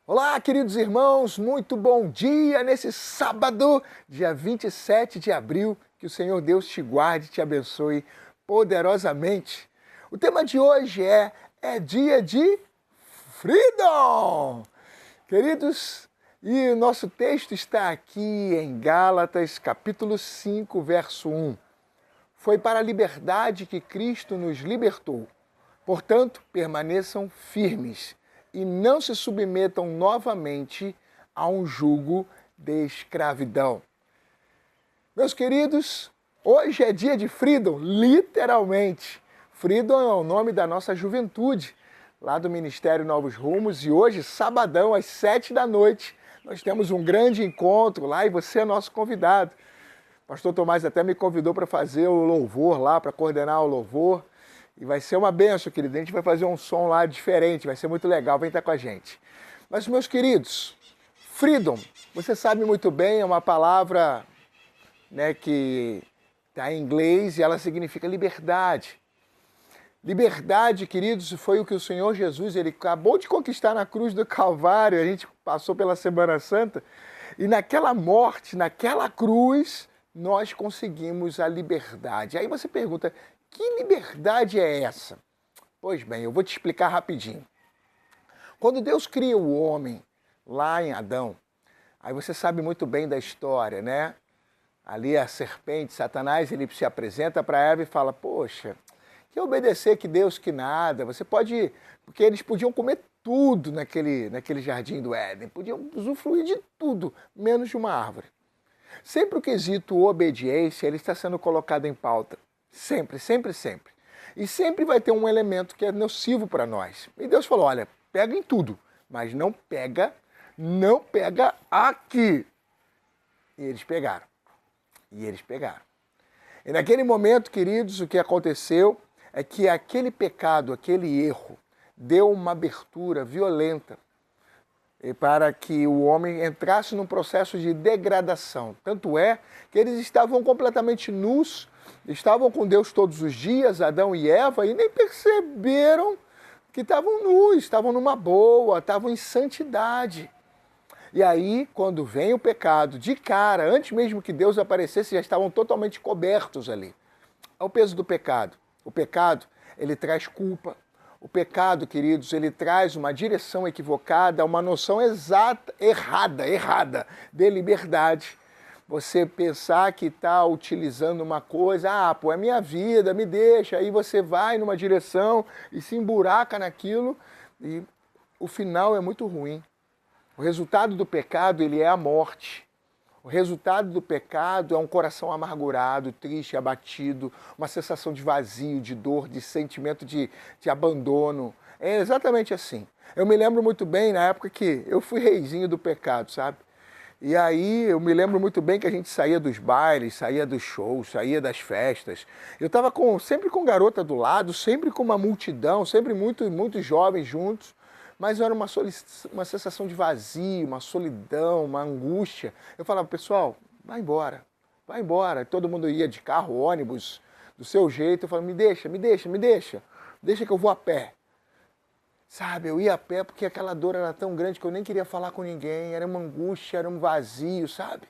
Olá, queridos irmãos, muito bom dia nesse sábado, dia 27 de abril. Que o Senhor Deus te guarde e te abençoe poderosamente. O tema de hoje é dia de Freedom. Queridos, e o nosso texto está aqui em Gálatas, capítulo 5, verso 1. Foi para a liberdade que Cristo nos libertou. Portanto, permaneçam firmes e não se submetam novamente a um jugo de escravidão. Meus queridos, hoje é dia de Freedom, literalmente. Freedom é o nome da nossa juventude, lá do Ministério Novos Rumos, e hoje, sabadão, às 7 da noite, nós temos um grande encontro lá e você é nosso convidado. O pastor Tomás até me convidou para fazer o louvor lá, para coordenar o louvor. E vai ser uma benção, querido. A gente vai fazer um som lá diferente, vai ser muito legal. Vem estar com a gente. Mas, meus queridos, freedom, você sabe muito bem, é uma palavra, né, que está em inglês e ela significa liberdade. Liberdade, queridos, foi o que o Senhor Jesus, ele acabou de conquistar na cruz do Calvário. A gente passou pela Semana Santa e naquela morte, naquela cruz, nós conseguimos a liberdade. Aí você pergunta, que liberdade é essa? Pois bem, eu vou te explicar rapidinho. Quando Deus cria o homem lá em Adão, aí você sabe muito bem da história, né? Ali a serpente, Satanás, ele se apresenta para Eva e fala, poxa, que obedecer que Deus que nada, você pode... Porque eles podiam comer tudo naquele jardim do Éden, podiam usufruir de tudo, menos de uma árvore. Sempre o quesito obediência, ele está sendo colocado em pauta. Sempre, sempre, sempre. E sempre vai ter um elemento que é nocivo para nós. E Deus falou, olha, pega em tudo, mas não pega aqui. E eles pegaram. E naquele momento, queridos, o que aconteceu é que aquele pecado, aquele erro, deu uma abertura violenta para que o homem entrasse num processo de degradação. Tanto é que eles estavam completamente nus, estavam com Deus todos os dias, Adão e Eva, e nem perceberam que estavam nus, estavam numa boa, estavam em santidade. E aí, quando vem o pecado, de cara, antes mesmo que Deus aparecesse, já estavam totalmente cobertos ali. É o peso do pecado. O pecado, ele traz culpa. O pecado, queridos, ele traz uma direção equivocada, uma noção exata, errada de liberdade. Você pensar que está utilizando uma coisa, pô, é minha vida, me deixa, aí você vai numa direção e se emburaca naquilo e o final é muito ruim. O resultado do pecado, ele é a morte. O resultado do pecado é um coração amargurado, triste, abatido, uma sensação de vazio, de dor, de sentimento de abandono. É exatamente assim. Eu me lembro muito bem na época que eu fui reizinho do pecado, sabe? E aí eu me lembro muito bem que a gente saía dos bailes, saía dos shows, saía das festas. Eu estava sempre com garota do lado, sempre com uma multidão, sempre muitos jovens juntos. Mas era uma sensação de vazio, uma solidão, uma angústia. Eu falava, pessoal, vai embora. Todo mundo ia de carro, ônibus, do seu jeito. Eu falava, me deixa que eu vou a pé. Sabe, eu ia a pé porque aquela dor era tão grande que eu nem queria falar com ninguém. Era uma angústia, era um vazio, sabe?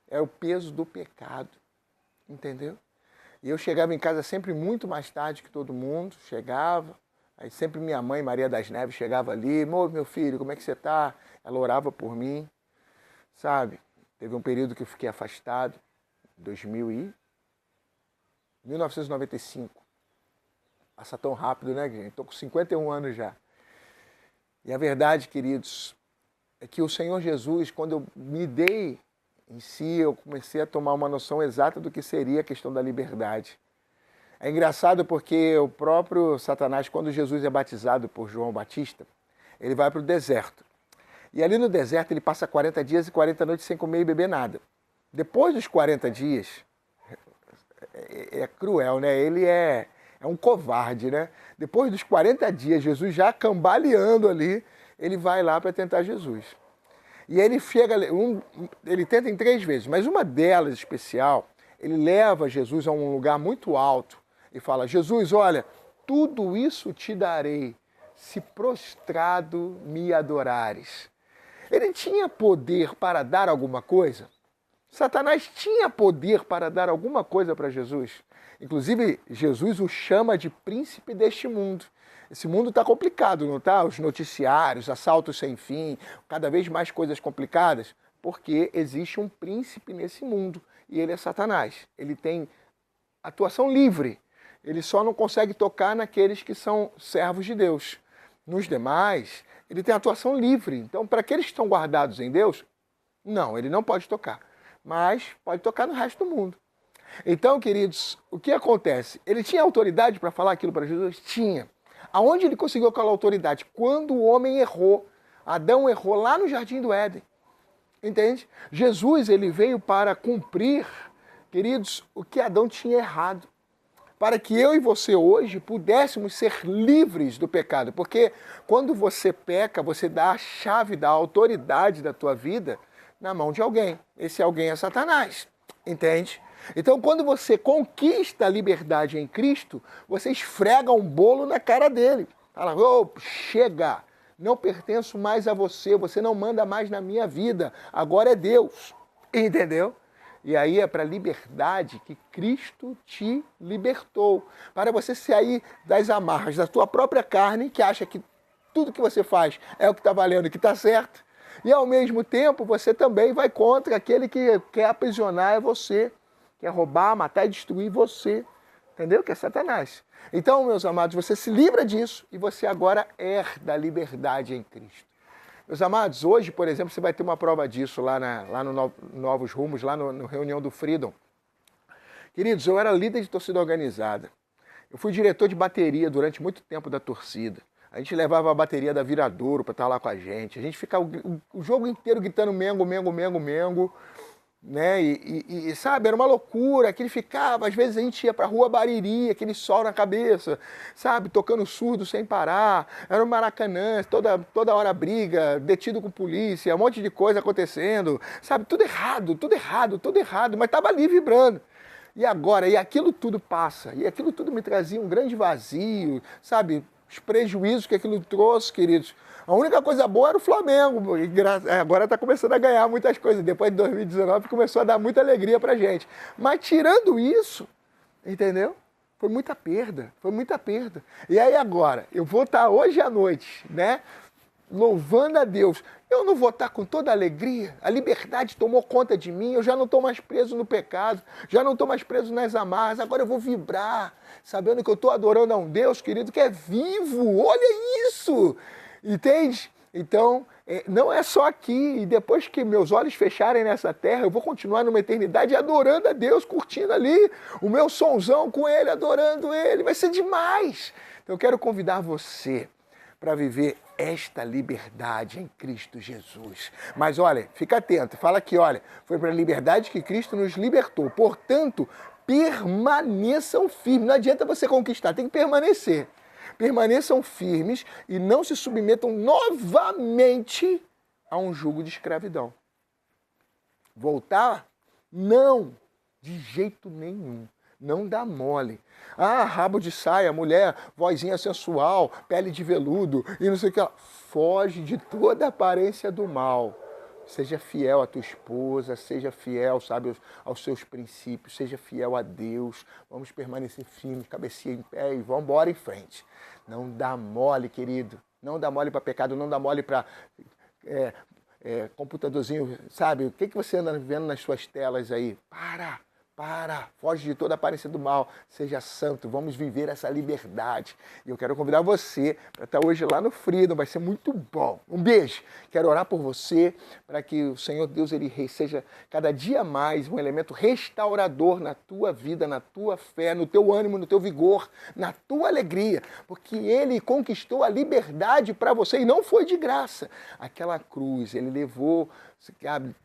Era o peso do pecado, entendeu? E eu chegava em casa sempre muito mais tarde que todo mundo, chegava. Aí sempre minha mãe, Maria das Neves, chegava ali, meu filho, como é que você está? Ela orava por mim, sabe? Teve um período que eu fiquei afastado, 1995. Passa tão rápido, né, gente? Estou com 51 anos já. E a verdade, queridos, é que o Senhor Jesus, quando eu me dei em si, eu comecei a tomar uma noção exata do que seria a questão da liberdade. É engraçado porque o próprio Satanás, quando Jesus é batizado por João Batista, ele vai para o deserto. E ali no deserto ele passa 40 dias e 40 noites sem comer e beber nada. Depois dos 40 dias, é cruel, né? Ele é um covarde, né? Depois dos 40 dias, Jesus já cambaleando ali, ele vai lá para tentar Jesus. E ele chega, ele tenta em 3 vezes, mas uma delas especial, ele leva Jesus a um lugar muito alto, e fala, Jesus, olha, tudo isso te darei se prostrado me adorares. Ele tinha poder para dar alguma coisa? Satanás tinha poder para dar alguma coisa para Jesus? Inclusive, Jesus o chama de príncipe deste mundo. Esse mundo está complicado, não está? Os noticiários, assaltos sem fim, cada vez mais coisas complicadas, porque existe um príncipe nesse mundo e ele é Satanás. Ele tem atuação livre. Ele só não consegue tocar naqueles que são servos de Deus. Nos demais, ele tem atuação livre. Então, para aqueles que estão guardados em Deus, não, ele não pode tocar. Mas pode tocar no resto do mundo. Então, queridos, o que acontece? Ele tinha autoridade para falar aquilo para Jesus? Tinha. Aonde ele conseguiu aquela autoridade? Quando o homem errou. Adão errou lá no Jardim do Éden. Entende? Jesus, ele veio para cumprir, queridos, o que Adão tinha errado. Para que eu e você hoje pudéssemos ser livres do pecado. Porque quando você peca, você dá a chave da autoridade da tua vida na mão de alguém. Esse alguém é Satanás. Entende? Então, quando você conquista a liberdade em Cristo, você esfrega um bolo na cara dele. Fala, chega, não pertenço mais a você, você não manda mais na minha vida, agora é Deus. Entendeu? E aí é para a liberdade que Cristo te libertou. Para você sair das amarras da tua própria carne, que acha que tudo que você faz é o que está valendo e que está certo. E ao mesmo tempo você também vai contra aquele que quer aprisionar você, quer roubar, matar e destruir você. Entendeu? Que é Satanás. Então, meus amados, você se livra disso e você agora herda a liberdade em Cristo. Meus amados, hoje, por exemplo, você vai ter uma prova disso lá no Novos Rumos, lá no Reunião do Freedom. Queridos, eu era líder de torcida organizada. Eu fui diretor de bateria durante muito tempo da torcida. A gente levava a bateria da Viradouro para estar lá com a gente. A gente ficava o jogo inteiro gritando Mengo, Mengo, Mengo, Mengo. Né? E sabe, era uma loucura que ele ficava, às vezes a gente ia pra rua Bariri, aquele sol na cabeça, sabe, tocando surdo sem parar, era um Maracanã, toda hora briga, detido com polícia, um monte de coisa acontecendo, sabe, tudo errado, mas tava ali vibrando. E agora, e aquilo tudo passa, e aquilo tudo me trazia um grande vazio, sabe, os prejuízos que aquilo trouxe, queridos. A única coisa boa era o Flamengo, agora está começando a ganhar muitas coisas. Depois de 2019 começou a dar muita alegria para a gente. Mas tirando isso, entendeu? Foi muita perda, foi muita perda. E aí agora, eu vou estar hoje à noite, né? Louvando a Deus. Eu não vou estar com toda a alegria, a liberdade tomou conta de mim, eu já não estou mais preso no pecado, já não estou mais preso nas amarras, agora eu vou vibrar, sabendo que eu estou adorando a um Deus, querido, que é vivo, olha isso! Entende? Então, não é só aqui, e depois que meus olhos fecharem nessa terra, eu vou continuar numa eternidade adorando a Deus, curtindo ali o meu sonzão com Ele, adorando Ele, vai ser demais! Então eu quero convidar você para viver esta liberdade em Cristo Jesus. Mas olha, fica atento, fala aqui, olha, foi para a liberdade que Cristo nos libertou, portanto, permaneçam firmes, não adianta você conquistar, tem que permanecer. Permaneçam firmes e não se submetam novamente a um jugo de escravidão. Voltar? Não, de jeito nenhum. Não dá mole. Ah, rabo de saia, mulher, vozinha sensual, pele de veludo e não sei o que. Foge de toda aparência do mal. Seja fiel à tua esposa, seja fiel, sabe, aos seus princípios, seja fiel a Deus. Vamos permanecer firmes, cabecinha em pé e vamos embora em frente. Não dá mole, querido. Não dá mole para pecado, não dá mole para computadorzinho, sabe? O que você anda vendo nas suas telas aí? Para, foge de toda aparência do mal, seja santo, vamos viver essa liberdade. E eu quero convidar você para estar hoje lá no Freedom, vai ser muito bom. Um beijo, quero orar por você, para que o Senhor Deus ele seja cada dia mais um elemento restaurador na tua vida, na tua fé, no teu ânimo, no teu vigor, na tua alegria, porque Ele conquistou a liberdade para você e não foi de graça. Aquela cruz, Ele levou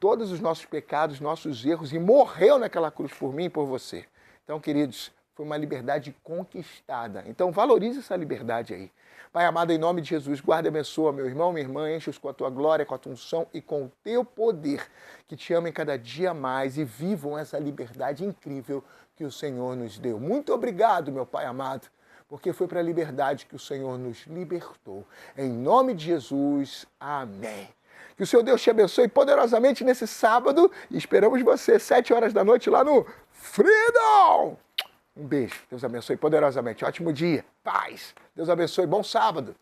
todos os nossos pecados, nossos erros e morreu naquela cruz por mim e por você. Então, queridos, foi uma liberdade conquistada. Então, valorize essa liberdade aí. Pai amado, em nome de Jesus, guarda e abençoa meu irmão, minha irmã, enche-os com a tua glória, com a tua unção e com o teu poder, que te amem cada dia mais e vivam essa liberdade incrível que o Senhor nos deu. Muito obrigado, meu Pai amado, porque foi para a liberdade que o Senhor nos libertou. Em nome de Jesus, amém. Que o Senhor Deus te abençoe poderosamente nesse sábado e esperamos você 7 horas da noite lá no Freedom! Um beijo. Deus abençoe poderosamente. Ótimo dia. Paz. Deus abençoe. Bom sábado.